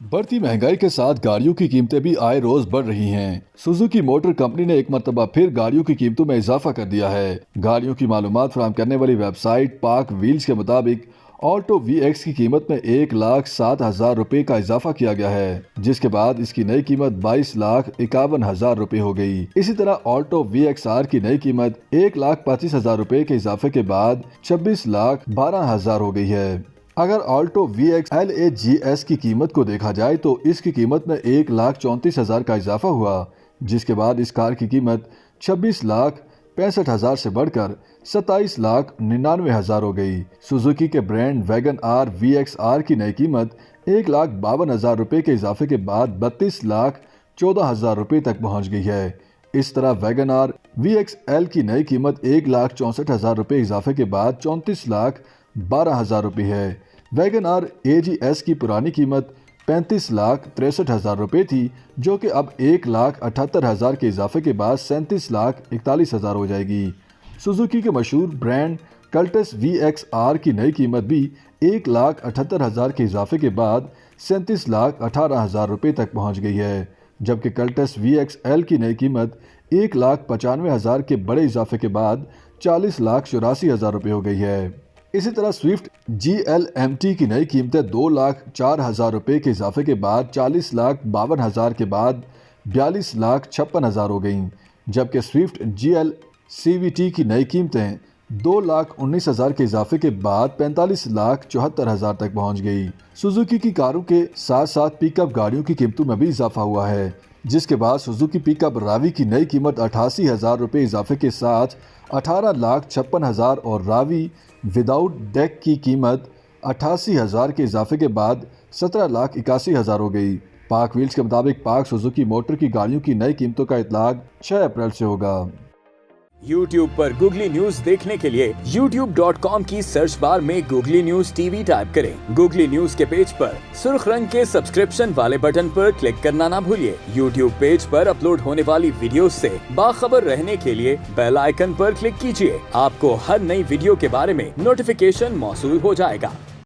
बढ़ती महंगाई के साथ गाड़ियों की कीमतें भी आए रोज बढ़ रही हैं। सुजुकी मोटर कंपनी ने एक मर्तबा फिर गाड़ियों की कीमतों में इजाफा कर दिया है। गाड़ियों की मालूमात फराहम करने वाली वेबसाइट पाक व्हील्स के मुताबिक ऑल्टो VX की कीमत में 1,07,000 रुपए का इजाफा किया गया है, जिसके बाद इसकी नई कीमत 22,51,000 रुपए हो गई। इसी तरह ऑल्टो VXR की नई कीमत 1,25,000 रुपए के इजाफे के बाद 26,12,000 हो गई है। अगर ऑल्टो VX LAGS की कीमत को देखा जाए तो इसकी कीमत में 1,34,000 का इजाफा हुआ, जिसके बाद इस कार की कीमत 26,65,000 से बढ़कर 27,99,000 हो गई। सुजुकी के ब्रांड वैगन आर VXR की नई कीमत 1,52,000 रुपए के इजाफे के बाद 32,14,000 रुपए तक पहुंच गई है। इस तरह वैगन आर VXL की नई कीमत 1,64,000 रुपए इजाफे के बाद 34,12,000 रुपए है। वैगन आर AGS की पुरानी कीमत 35,63,000 रुपए थी, जो कि अब 1,78,000 के इजाफे के बाद 37,41,000 हो जाएगी। सुजुकी के मशहूर ब्रांड कल्टस VXR की नई कीमत भी 1,78,000 के इजाफे के बाद 37,18,000 रुपए तक पहुंच गई है, जबकि कल्टस VXL की नई कीमत 1,95,000 के बड़े इजाफे के बाद 40,84,000 रुपए हो गई है। इसी तरह स्विफ्ट GLMT की नई कीमतें 2,04,000 रुपए के इजाफे के बाद 40,52,000 के बाद 42,56,000 हो गईं, जबकि स्विफ्ट GL CVT की नई कीमतें 2,19,000 के इजाफे के बाद 45,74,000 तक पहुंच गई। सुजुकी की कारों के साथ साथ पिकअप गाड़ियों की कीमतों में भी इजाफा हुआ है, जिसके बाद सुजुकी पिकअप रावी की नई कीमत 88,000 रुपए इजाफे के साथ 18,56,000 और रावी विदाउट डेक की कीमत 88,000 के इजाफे के बाद 17,81,000 हो गई। पाक व्हील्स के मुताबिक पाक सुजुकी मोटर की गाड़ियों की नई कीमतों का इतलाक 6 अप्रैल से होगा। YouTube पर गूगली न्यूज देखने के लिए youtube.com की सर्च बार में गूगली न्यूज TV टाइप करें। गूगली न्यूज के पेज पर सुर्ख रंग के सब्सक्रिप्शन वाले बटन पर क्लिक करना ना भूलिए। YouTube पेज पर अपलोड होने वाली वीडियोस से बाखबर रहने के लिए बेल आइकन पर क्लिक कीजिए। आपको हर नई वीडियो के बारे में नोटिफिकेशन मौसूल हो जाएगा।